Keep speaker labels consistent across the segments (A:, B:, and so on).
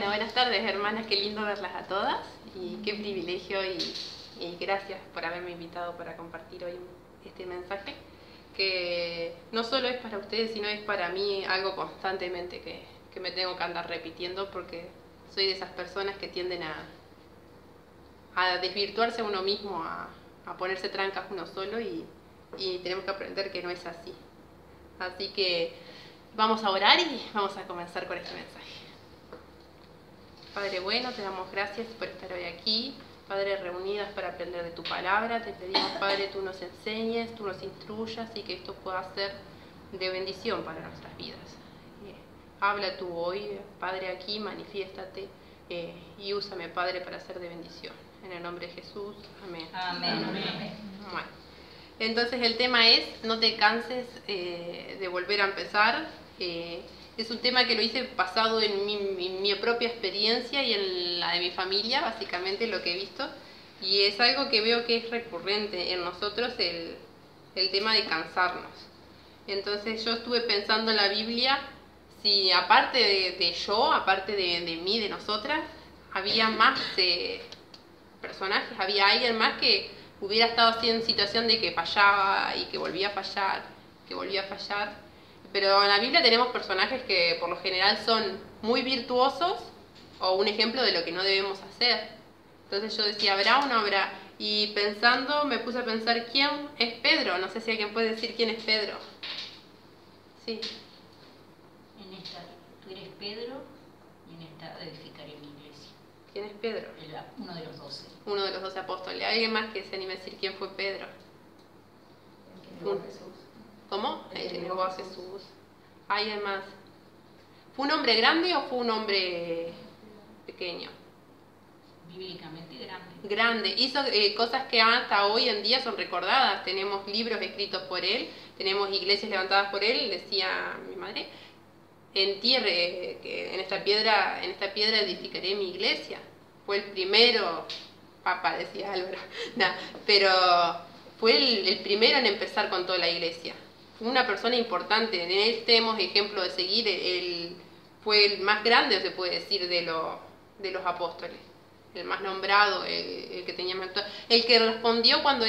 A: Bueno, buenas tardes, hermanas, qué lindo verlas a todas y qué privilegio y gracias por haberme invitado para compartir hoy este mensaje, que no solo es para ustedes, sino es para mí algo constantemente que me tengo que andar repitiendo, porque soy de esas personas que tienden a desvirtuarse a uno mismo, a ponerse trancas uno solo y tenemos que aprender que no es así. Así que vamos a orar y vamos a comenzar con este mensaje. Padre bueno, te damos gracias por estar hoy aquí, Padre, reunidas para aprender de tu palabra. Te pedimos, Padre, tú nos enseñes, tú nos instruyas y que esto pueda ser de bendición para nuestras vidas. Habla tú hoy, Padre, aquí, manifiéstate y úsame, Padre, para ser de bendición. En el nombre de Jesús, amén.
B: Amén. Amén.
A: Bueno, entonces el tema es, no te canses de volver a empezar. Es un tema que lo hice basado en mi propia experiencia y en la de mi familia, básicamente lo que he visto. Y es algo que veo que es recurrente en nosotros, el tema de cansarnos. Entonces yo estuve pensando en la Biblia, si aparte aparte de mí, de nosotras, había más personajes, había alguien más que hubiera estado así en situación de que fallaba y que volvía a fallar, que volvía a fallar. Pero en la Biblia tenemos personajes que por lo general son muy virtuosos o un ejemplo de lo que no debemos hacer. Entonces yo decía, ¿habrá o no habrá? Y pensando, me puse a pensar, ¿quién es Pedro? No sé si alguien puede decir quién es Pedro. Sí.
B: En esta, tú eres Pedro y en esta edificaré mi iglesia.
A: ¿Quién es Pedro?
B: Uno de los 12.
A: Uno de los 12 apóstoles. ¿Alguien más que se anime a decir quién fue Pedro? ¿Cómo? El que negó a Jesús. ¿Alguien más? ¿Fue un hombre grande o fue un hombre pequeño?
B: Bíblicamente grande.
A: Grande. Hizo cosas que hasta hoy en día son recordadas. Tenemos libros escritos por él, tenemos iglesias levantadas por él. Decía mi madre, entierre que en esta piedra edificaré mi iglesia. Fue el primero, papá decía Álvaro, no, pero fue el primero en empezar con toda la iglesia. Fue una persona importante, en él tenemos ejemplo de seguir. Él fue el más grande, se puede decir, de los apóstoles, el más nombrado, el que tenía más, el que respondió cuando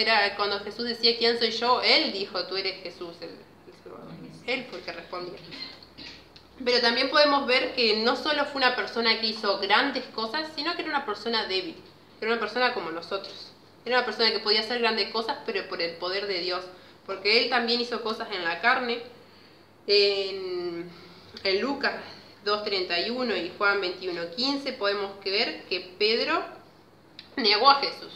A: Jesús decía ¿quién soy yo? Él dijo, tú eres Jesús, el Salvador. Él fue el que respondió. Pero también podemos ver que no solo fue una persona que hizo grandes cosas, sino que era una persona débil, era una persona como nosotros, era una persona que podía hacer grandes cosas, pero por el poder de Dios, porque él también hizo cosas en la carne. En Lucas 2:31 y Juan 21:15 podemos ver que Pedro negó a Jesús.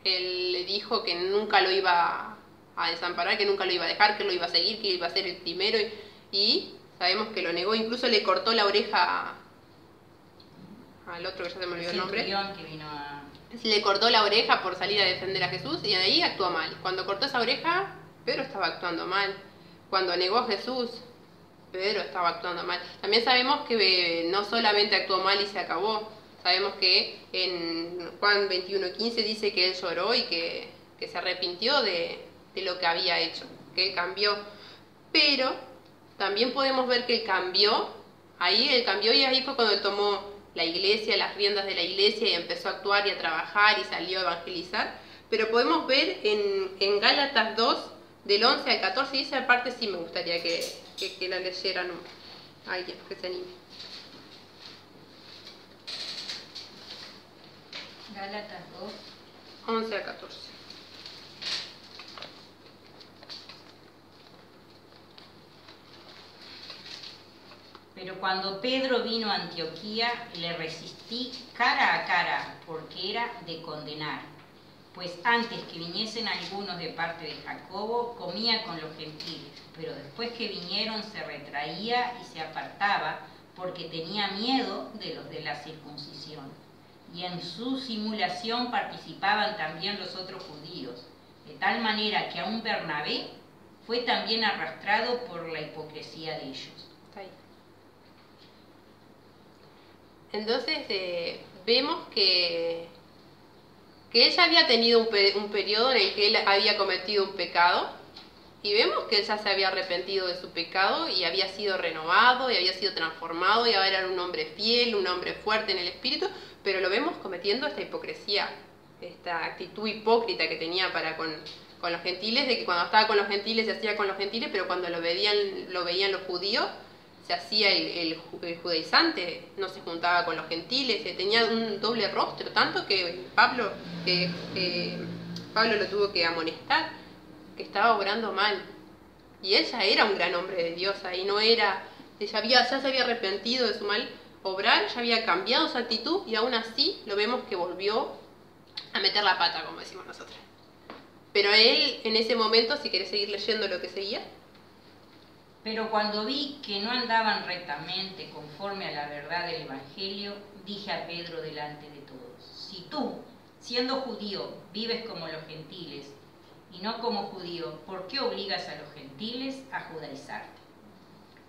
A: Él le dijo que nunca lo iba a desamparar, que nunca lo iba a dejar, que lo iba a seguir, que iba a ser el primero, y sabemos que lo negó. Incluso le cortó la oreja al otro, que ya se me olvidó el nombre.
B: Que vino a...
A: Le cortó la oreja por salir a defender a Jesús y ahí actuó mal. Cuando cortó esa oreja, Pedro estaba actuando mal. Cuando negó a Jesús, Pedro estaba actuando mal. También sabemos que no solamente actuó mal y se acabó. Sabemos que en Juan 21:15 dice que él lloró y que se arrepintió de lo que había hecho, que él cambió. Pero también podemos ver que él cambió y ahí fue cuando él tomó la iglesia, las riendas de la iglesia y empezó a actuar y a trabajar y salió a evangelizar. Pero podemos ver en Gálatas 2, del 11 al 14, y esa parte sí me gustaría que la leyeran alguien que se anime.
B: Gálatas 2,
A: 11 al 14.
B: Pero cuando Pedro vino a Antioquía, le resistí cara a cara, porque era de condenar. Pues antes que viniesen algunos de parte de Jacobo, comía con los gentiles, pero después que vinieron se retraía y se apartaba, porque tenía miedo de los de la circuncisión. Y en su simulación participaban también los otros judíos, de tal manera que aún Bernabé fue también arrastrado por la hipocresía de ellos.
A: Entonces vemos que ella había tenido un periodo en el que él había cometido un pecado, Y vemos que él ya se había arrepentido de su pecado y había sido renovado y había sido transformado y ahora era un hombre fiel, un hombre fuerte en el espíritu, pero lo vemos cometiendo esta hipocresía, esta actitud hipócrita que tenía para con los gentiles, de que cuando estaba con los gentiles se hacía con los gentiles, pero cuando lo veían los judíos, se hacía el judaizante, no se juntaba con los gentiles, tenía un doble rostro, tanto que Pablo lo tuvo que amonestar, que estaba obrando mal. Y él ya era un gran hombre de Dios, ahí no era, ya se había arrepentido de su mal obrar, ya había cambiado su actitud y aún así lo vemos que volvió a meter la pata, como decimos nosotros. Pero él en ese momento, si querés seguir leyendo lo que seguía.
B: Pero cuando vi que no andaban rectamente conforme a la verdad del Evangelio, dije a Pedro delante de todos: si tú, siendo judío, vives como los gentiles, y no como judío, ¿por qué obligas a los gentiles a judaizarte?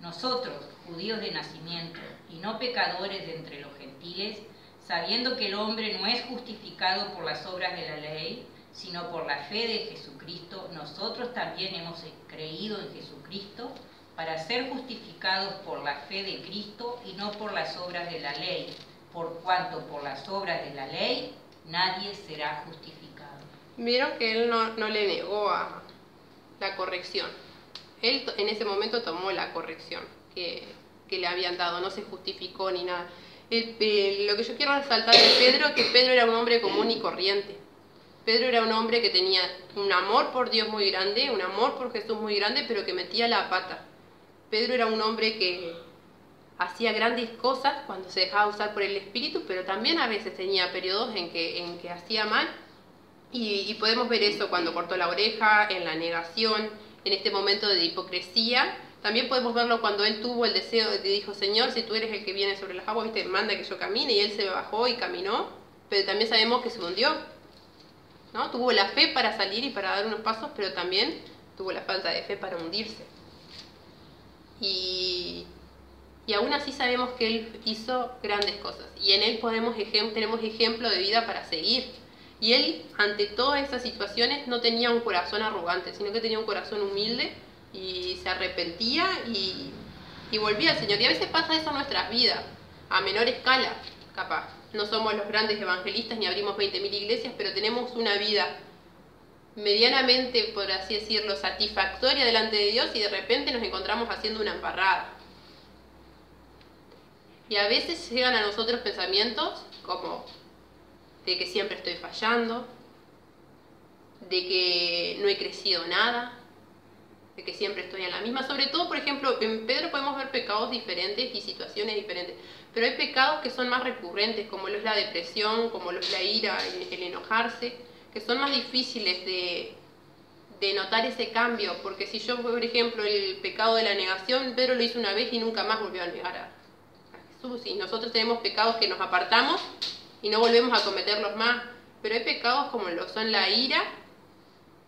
B: Nosotros, judíos de nacimiento, y no pecadores de entre los gentiles, sabiendo que el hombre no es justificado por las obras de la ley, sino por la fe de Jesucristo, nosotros también hemos creído en Jesucristo para ser justificados por la fe de Cristo y no por las obras de la ley, por cuanto por las obras de la ley nadie será justificado.
A: Vieron que él no le negó a la corrección. Él en ese momento tomó la corrección que le habían dado, no se justificó ni nada. Lo que yo quiero resaltar de Pedro es que Pedro era un hombre común y corriente. Pedro era un hombre que tenía un amor por Dios muy grande, un amor por Jesús muy grande, pero que metía la pata. Pedro era un hombre que hacía grandes cosas cuando se dejaba usar por el Espíritu, pero también a veces tenía periodos en que hacía mal. Y podemos ver eso cuando cortó la oreja, en la negación, en este momento de hipocresía. También podemos verlo cuando él tuvo el deseo, de dijo: Señor, si tú eres el que viene sobre las aguas, ¿viste? Manda que yo camine. Y él se bajó y caminó, pero también sabemos que se hundió, ¿no? Tuvo la fe para salir y para dar unos pasos, pero también tuvo la falta de fe para hundirse. Y aún así sabemos que él hizo grandes cosas. Y en él tenemos ejemplo de vida para seguir. Y él, ante todas esas situaciones, no tenía un corazón arrogante, sino que tenía un corazón humilde y se arrepentía y volvía al Señor. Y a veces pasa eso en nuestras vidas, a menor escala, capaz. No somos los grandes evangelistas ni abrimos 20.000 iglesias, pero tenemos una vida medianamente, por así decirlo, satisfactoria delante de Dios y de repente nos encontramos haciendo una embarrada. Y a veces llegan a nosotros pensamientos como de que siempre estoy fallando, de que no he crecido nada, de que siempre estoy en la misma. Sobre todo, por ejemplo, en Pedro podemos ver pecados diferentes y situaciones diferentes, pero hay pecados que son más recurrentes, como lo es la depresión, como lo es la ira, el enojarse, que son más difíciles de notar ese cambio, porque si yo, por ejemplo, el pecado de la negación, Pedro lo hizo una vez y nunca más volvió a negar a Jesús, y nosotros tenemos pecados que nos apartamos y no volvemos a cometerlos más, pero hay pecados como lo son la ira,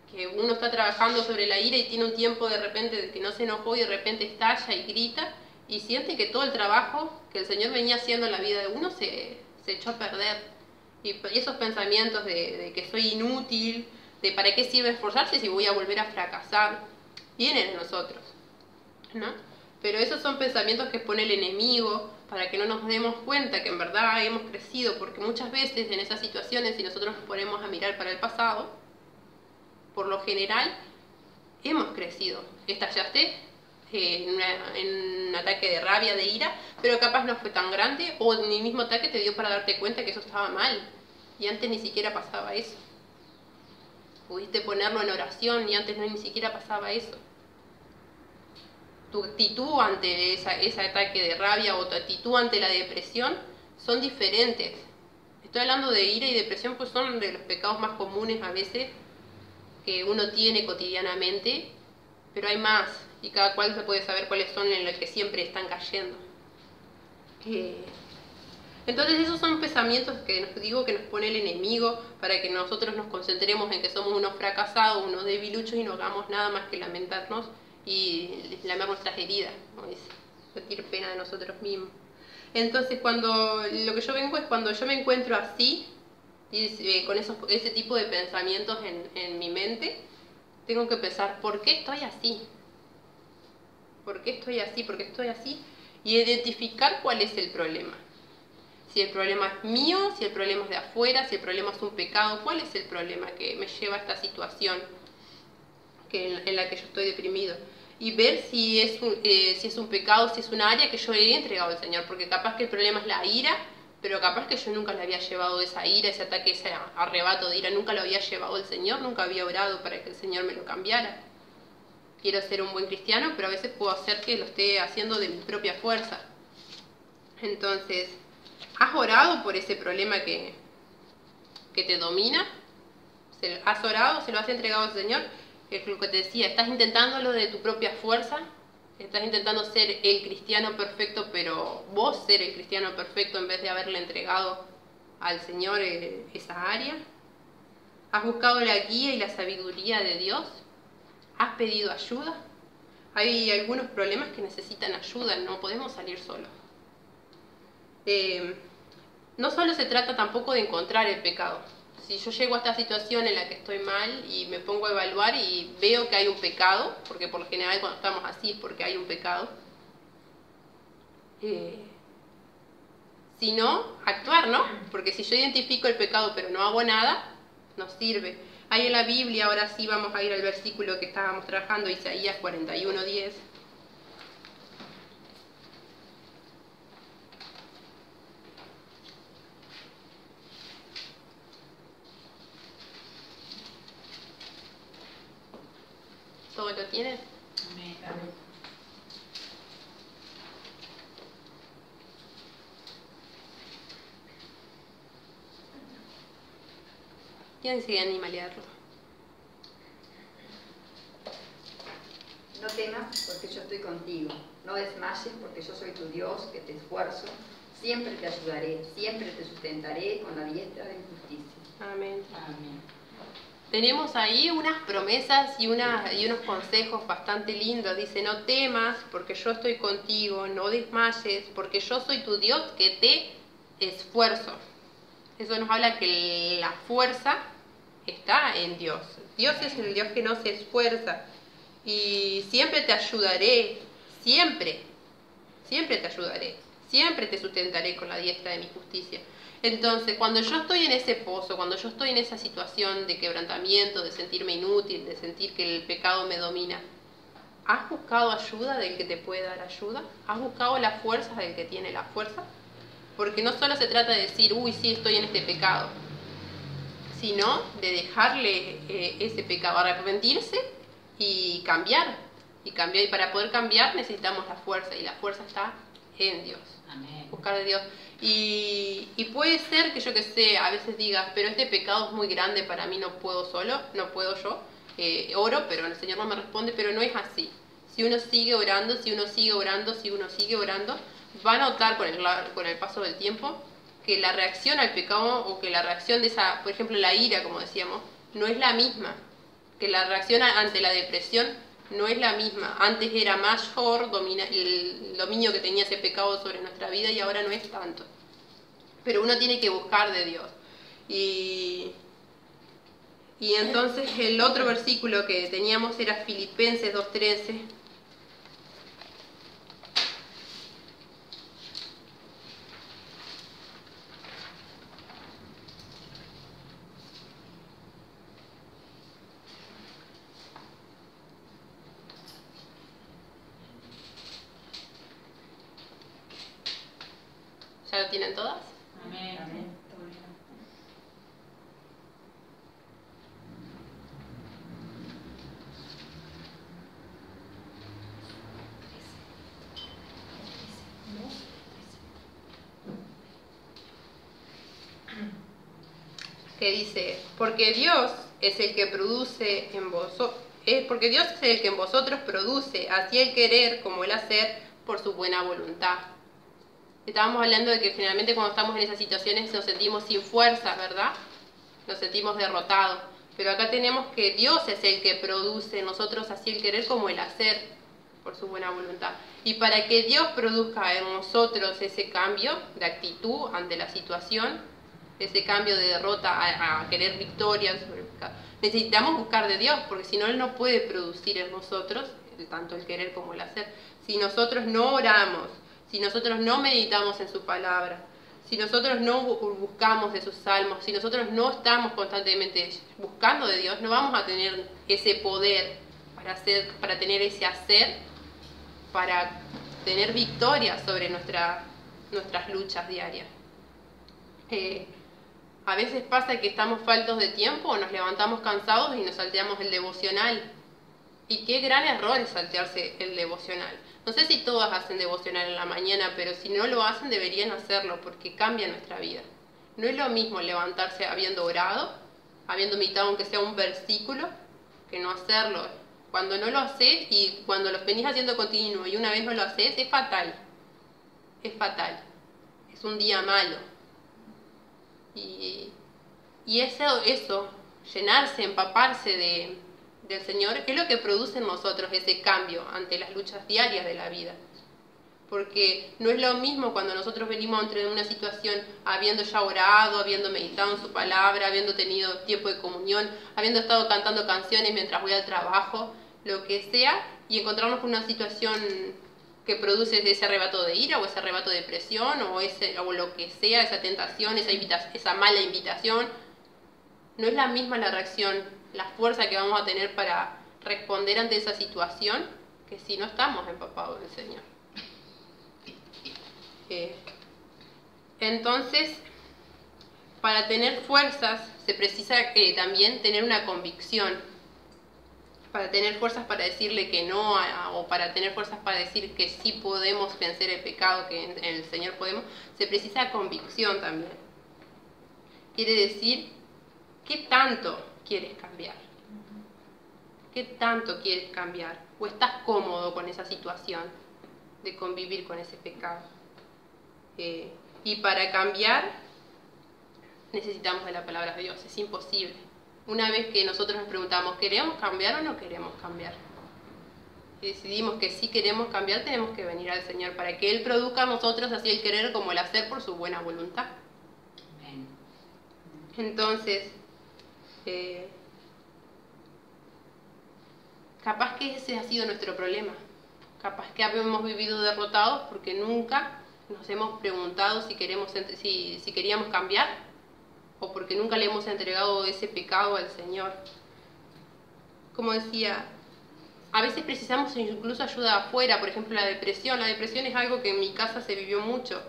A: que uno está trabajando sobre la ira y tiene un tiempo de repente de que no se enojó y de repente estalla y grita y siente que todo el trabajo que el Señor venía haciendo en la vida de uno se echó a perder. Y esos pensamientos de que soy inútil, de para qué sirve esforzarse si voy a volver a fracasar, vienen en nosotros, ¿no? Pero esos son pensamientos que pone el enemigo para que no nos demos cuenta que en verdad hemos crecido, porque muchas veces en esas situaciones, si nosotros nos ponemos a mirar para el pasado, por lo general hemos crecido. Estallaste en un ataque de rabia, de ira, pero capaz no fue tan grande, o en el mismo ataque te dio para darte cuenta que eso estaba mal, y antes ni siquiera pasaba eso. Pudiste ponerlo en oración y antes ni siquiera pasaba eso. Tu actitud ante ese ataque de rabia o tu actitud ante la depresión son diferentes. Estoy hablando de ira y depresión, pues son de los pecados más comunes a veces que uno tiene cotidianamente, pero hay más y cada cual se puede saber cuáles son en los que siempre están cayendo. Entonces esos son pensamientos que nos pone el enemigo para que nosotros nos concentremos en que somos unos fracasados, unos debiluchos y no hagamos nada más que lamentarnos y lamer nuestras heridas, ¿no? Es sentir pena de nosotros mismos. Entonces lo que yo vengo es cuando yo me encuentro así, con ese tipo de pensamientos en mi mente, tengo que pensar, ¿por qué estoy así? ¿Por qué estoy así? ¿Por qué estoy así? Y identificar cuál es el problema. Si el problema es mío, si el problema es de afuera, si el problema es un pecado, ¿cuál es el problema que me lleva a esta situación en la que yo estoy deprimido? Y ver si es un pecado, si es una área que yo he entregado al Señor, porque capaz que el problema es la ira, pero capaz que yo nunca le había llevado esa ira, ese ataque, ese arrebato de ira, nunca lo había llevado al Señor, nunca había orado para que el Señor me lo cambiara. Quiero ser un buen cristiano, pero a veces puedo hacer que lo esté haciendo de mi propia fuerza. Entonces, ¿has orado por ese problema que te domina? ¿Has orado? ¿Se lo has entregado al Señor? Es lo que te decía, estás intentándolo de tu propia fuerza, estás intentando ser el cristiano perfecto, pero vos ser el cristiano perfecto en vez de haberle entregado al Señor esa área. ¿Has buscado la guía y la sabiduría de Dios? ¿Has pedido ayuda? Hay algunos problemas que necesitan ayuda, no podemos salir solos. No solo se trata tampoco de encontrar el pecado. Si yo llego a esta situación en la que estoy mal y me pongo a evaluar y veo que hay un pecado, porque por lo general cuando estamos así es porque hay un pecado, sino actuar, ¿no? Porque si yo identifico el pecado pero no hago nada, no sirve. Hay en la Biblia, ahora sí vamos a ir al versículo que estábamos trabajando, Isaías 41:10. ¿Todo lo tienes?
B: Amén.
A: ¿Quién se anima a leerlo?
C: No temas, porque yo estoy contigo. No desmayes, porque yo soy tu Dios, que te esfuerzo. Siempre te ayudaré, siempre te sustentaré con la diestra de mi justicia.
A: Amén.
B: Amén.
A: Tenemos ahí unas promesas y unos consejos bastante lindos. Dice, no temas, porque yo estoy contigo. No desmayes, porque yo soy tu Dios, que te esfuerzo. Eso nos habla que la fuerza está en Dios. Dios es el Dios que no se esfuerza. Y siempre te ayudaré, siempre te ayudaré, siempre te sustentaré con la diestra de mi justicia. Entonces, cuando yo estoy en ese pozo, cuando yo estoy en esa situación de quebrantamiento, de sentirme inútil, de sentir que el pecado me domina, ¿has buscado ayuda del que te puede dar ayuda? ¿Has buscado la fuerza del que tiene la fuerza? Porque no solo se trata de decir, uy, sí, estoy en este pecado, sino de dejarle ese pecado, arrepentirse y cambiar. Y para poder cambiar necesitamos la fuerza, y la fuerza está en Dios.
B: Amén.
A: Buscar de Dios. Y puede ser que yo que sé, a veces digas, pero este pecado es muy grande para mí, no puedo solo, no puedo yo. Oro, pero el Señor no me responde, pero no es así. Si uno sigue orando, si uno sigue orando, si uno sigue orando, va a notar con el paso del tiempo que la reacción al pecado, o que la reacción de esa, por ejemplo, la ira, como decíamos, no es la misma. Que la reacción ante la depresión no es la misma. Antes era mayor el dominio que tenía ese pecado sobre nuestra vida, y ahora no es tanto. Pero uno tiene que buscar de Dios. Y entonces el otro versículo que teníamos era Filipenses 2:13. ¿Ya lo tienen todas?
B: Amén.
C: Amén.
A: Que dice, porque Dios es el que produce en vosotros, porque Dios es el que en vosotros produce así el querer como el hacer por su buena voluntad. Estábamos hablando de que generalmente cuando estamos en esas situaciones nos sentimos sin fuerza, ¿verdad? Nos sentimos derrotados. Pero acá tenemos que Dios es el que produce en nosotros así el querer como el hacer por su buena voluntad. Y para que Dios produzca en nosotros ese cambio de actitud ante la situación, ese cambio de derrota a querer victoria sobre el pecado, pecado. Necesitamos buscar de Dios, porque si no, Él no puede producir en nosotros tanto el querer como el hacer. Si nosotros no oramos, si nosotros no meditamos en su palabra, si nosotros no buscamos de sus salmos, si nosotros no estamos constantemente buscando de Dios, no vamos a tener ese poder para tener ese hacer, para tener victoria sobre nuestras luchas diarias. A veces pasa que estamos faltos de tiempo o nos levantamos cansados y nos salteamos el devocional. Y qué gran error es saltearse el devocional. No sé si todas hacen devocional en la mañana, pero si no lo hacen deberían hacerlo porque cambia nuestra vida. No es lo mismo levantarse habiendo orado, habiendo meditado aunque sea un versículo, que no hacerlo. Cuando no lo haces y cuando lo venís haciendo continuo y una vez no lo haces, es fatal. Es fatal. Es un día malo. Y eso, llenarse, empaparse del Señor, es lo que produce en nosotros ese cambio ante las luchas diarias de la vida. Porque no es lo mismo cuando nosotros venimos entre una situación habiendo ya orado, habiendo meditado en su palabra, habiendo tenido tiempo de comunión, habiendo estado cantando canciones mientras voy al trabajo, lo que sea, y encontrarnos con una situación que produce ese arrebato de ira o ese arrebato de depresión o lo que sea, esa tentación, esa mala invitación. No es la misma la reacción, la fuerza que vamos a tener para responder ante esa situación que si no estamos empapados del Señor. Entonces, para tener fuerzas se precisa también tener una convicción. Para tener fuerzas para decirle que no, o para tener fuerzas para decir que sí podemos vencer el pecado, que en el Señor podemos, se precisa convicción también. Quiere decir, ¿qué tanto quieres cambiar? ¿Qué tanto quieres cambiar? ¿O estás cómodo con esa situación de convivir con ese pecado? Y para cambiar necesitamos de la palabra de Dios, es imposible. Una vez que nosotros nos preguntamos, ¿queremos cambiar o no queremos cambiar? Y decidimos que sí queremos cambiar, tenemos que venir al Señor para que Él produzca a nosotros así el querer como el hacer por su buena voluntad.
B: Amén.
A: Entonces, capaz que ese ha sido nuestro problema. Capaz que hemos vivido derrotados porque nunca nos hemos preguntado si queríamos cambiar, o porque nunca le hemos entregado ese pecado al Señor. Como decía, a veces precisamos incluso ayuda afuera, por ejemplo la depresión. La depresión es algo que en mi casa se vivió mucho.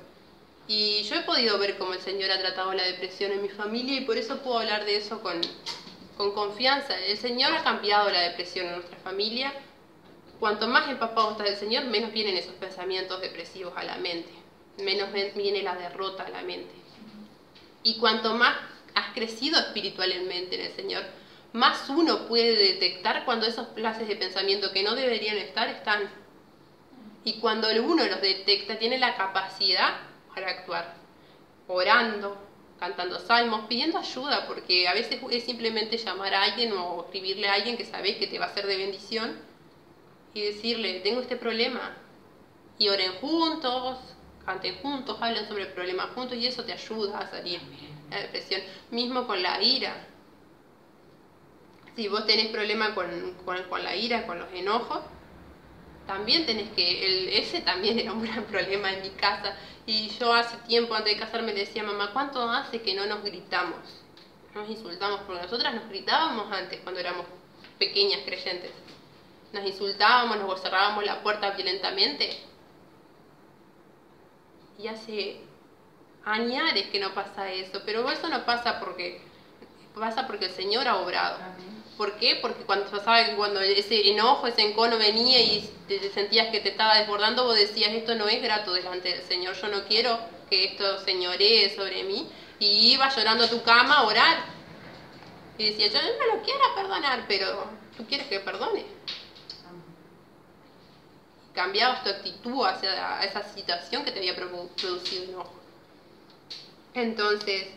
A: Y yo he podido ver cómo el Señor ha tratado la depresión en mi familia y por eso puedo hablar de eso con confianza. El Señor ha cambiado la depresión en nuestra familia. Cuanto más empapado está del Señor, menos vienen esos pensamientos depresivos a la mente. Menos viene la derrota a la mente. Y cuanto más has crecido espiritualmente en el Señor, más uno puede detectar cuando esos clases de pensamiento que no deberían estar, están. Y cuando uno los detecta, tiene la capacidad para actuar. Orando, cantando salmos, pidiendo ayuda, porque a veces es simplemente llamar a alguien o escribirle a alguien que sabés que te va a ser de bendición y decirle, tengo este problema. Y oren juntos, canten juntos, hablen sobre el problema juntos y eso te ayuda a salir de la depresión. Mismo con la ira. Si vos tenés problema con la ira, con los enojos, también tenés que... ese también era un gran problema en mi casa. Y yo hace tiempo, antes de casarme, le decía a mamá, ¿cuánto hace que no nos gritamos? No nos insultamos, porque nosotras nos gritábamos antes, cuando éramos pequeñas creyentes. Nos insultábamos, nos cerrábamos la puerta violentamente. Y hace añares que no pasa eso, pero eso no pasa porque el Señor ha obrado. ¿Por qué? Porque cuando ese enojo, ese encono venía y te sentías que te estaba desbordando, vos decías, esto no es grato delante del Señor, yo no quiero que esto señoree sobre mí. Y ibas llorando a tu cama a orar. Y decías, yo no lo quiero perdonar, pero tú quieres que perdone. Cambiabas tu actitud hacia esa situación que te había producido enojo. Entonces,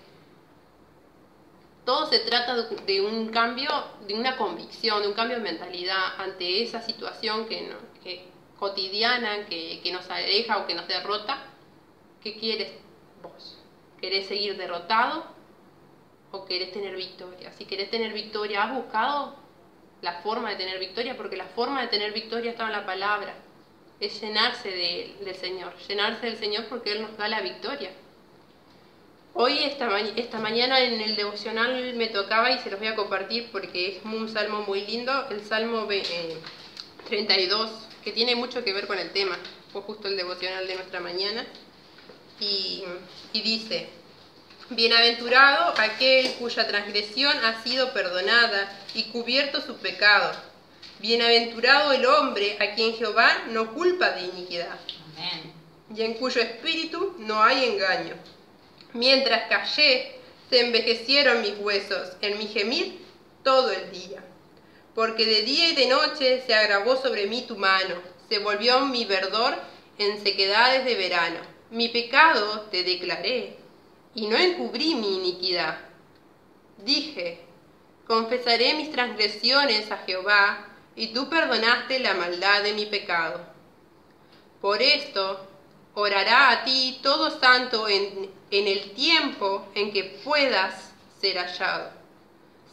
A: todo se trata de un cambio, de una convicción, de un cambio de mentalidad ante esa situación que cotidiana, que nos aleja o que nos derrota. ¿Qué quieres vos? ¿Querés seguir derrotado o querés tener victoria? Si querés tener victoria, ¿has buscado la forma de tener victoria? Porque la forma de tener victoria está en la palabra. Es llenarse del Señor, llenarse del Señor porque Él nos da la victoria. Hoy, esta mañana en el devocional me tocaba y se los voy a compartir porque es un salmo muy lindo, el Salmo 32, que tiene mucho que ver con el tema. Fue justo el devocional de nuestra mañana y dice: bienaventurado aquel cuya transgresión ha sido perdonada y cubierto su pecado. Bienaventurado el hombre a quien Jehová no culpa de iniquidad.
B: Amén.
A: Y en cuyo espíritu no hay engaño. Mientras callé, se envejecieron mis huesos en mi gemir todo el día. Porque de día y de noche se agravó sobre mí tu mano, se volvió mi verdor en sequedades de verano. Mi pecado te declaré, y no encubrí mi iniquidad. Dije: confesaré mis transgresiones a Jehová, y tú perdonaste la maldad de mi pecado. Por esto orará a ti todo santo en el tiempo en que puedas ser hallado.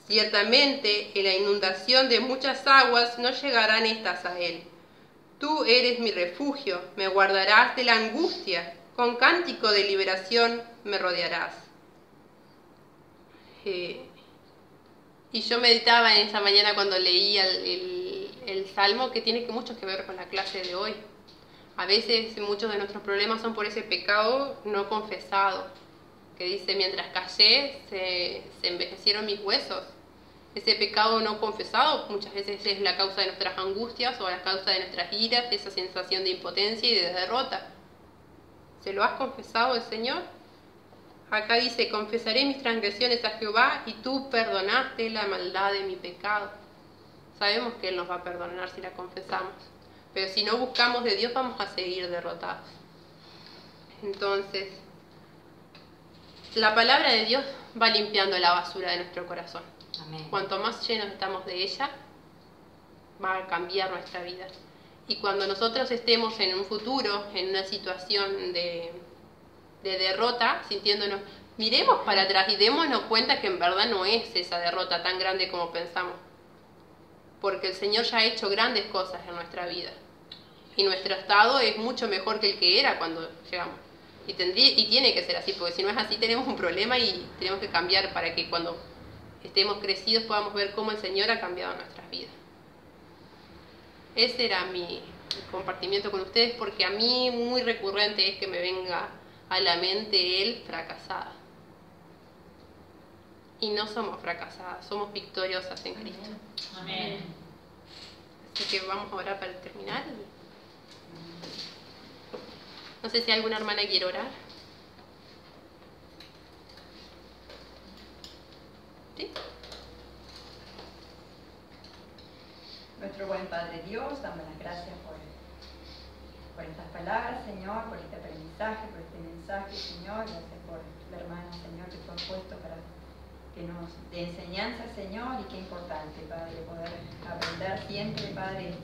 A: Ciertamente en la inundación de muchas aguas no llegarán estas a él. Tú eres mi refugio, me guardarás de la angustia, con cántico de liberación me rodearás. Y yo meditaba en esa mañana cuando leía el Salmo, que tiene mucho que ver con la clase de hoy. A veces muchos de nuestros problemas son por ese pecado no confesado, que dice: mientras callé se envejecieron mis huesos. Ese pecado no confesado muchas veces es la causa de nuestras angustias o la causa de nuestras iras, de esa sensación de impotencia y de derrota. ¿Se lo has confesado al Señor? Acá dice: confesaré mis transgresiones a Jehová y tú perdonaste la maldad de mi pecado. Sabemos que Él nos va a perdonar si la confesamos, pero si no buscamos de Dios vamos a seguir derrotados. Entonces, la palabra de Dios va limpiando la basura de nuestro corazón.
B: Amén.
A: Cuanto más llenos estamos de ella, va a cambiar nuestra vida. Y cuando nosotros estemos en un futuro, en una situación de derrota, sintiéndonos, miremos para atrás y démonos cuenta que en verdad no es esa derrota tan grande como pensamos. Porque el Señor ya ha hecho grandes cosas en nuestra vida. Y nuestro estado es mucho mejor que el que era cuando llegamos. Y tiene que ser así, porque si no es así tenemos un problema y tenemos que cambiar para que cuando estemos crecidos podamos ver cómo el Señor ha cambiado nuestras vidas. Ese era mi compartimiento con ustedes, porque a mí muy recurrente es que me venga a la mente el fracasada. Y no somos fracasadas, somos victoriosas en Cristo.
B: Amén.
A: Así que vamos a orar para terminar. No sé si alguna hermana quiere orar. ¿Sí?
C: Nuestro buen Padre Dios, damos las gracias por estas palabras, Señor, por este aprendizaje, por este mensaje, Señor. Gracias por la hermana, Señor, que tú has puesto para que nos dé enseñanza, Señor, y qué importante, Padre, poder aprender siempre, Padre,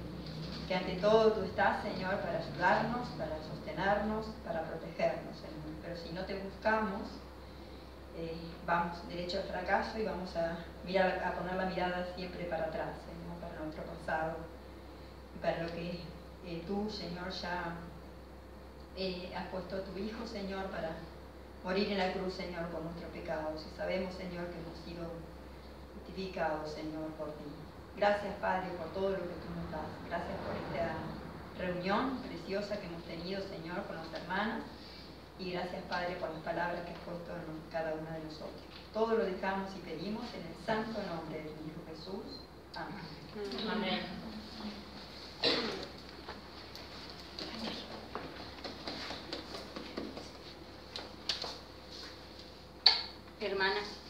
C: que ante todo tú estás, Señor, para ayudarnos, para sostenernos, para protegernos, Señor. Pero si no te buscamos, vamos derecho al fracaso y vamos a poner la mirada siempre para atrás, Señor, para nuestro pasado y para lo que tú, Señor, ya has puesto a tu Hijo, Señor, para morir en la cruz, Señor, por nuestros pecados. Y sabemos, Señor, que hemos sido justificados, Señor, por ti. Gracias, Padre, por todo lo que tú nos das. Gracias por esta reunión preciosa que hemos tenido, Señor, con las hermanas. Y gracias, Padre, por las palabras que has puesto en cada una de nosotros. Todo lo dejamos y pedimos en el santo nombre de tu Hijo Jesús. Amén.
B: Amén. Hermanas.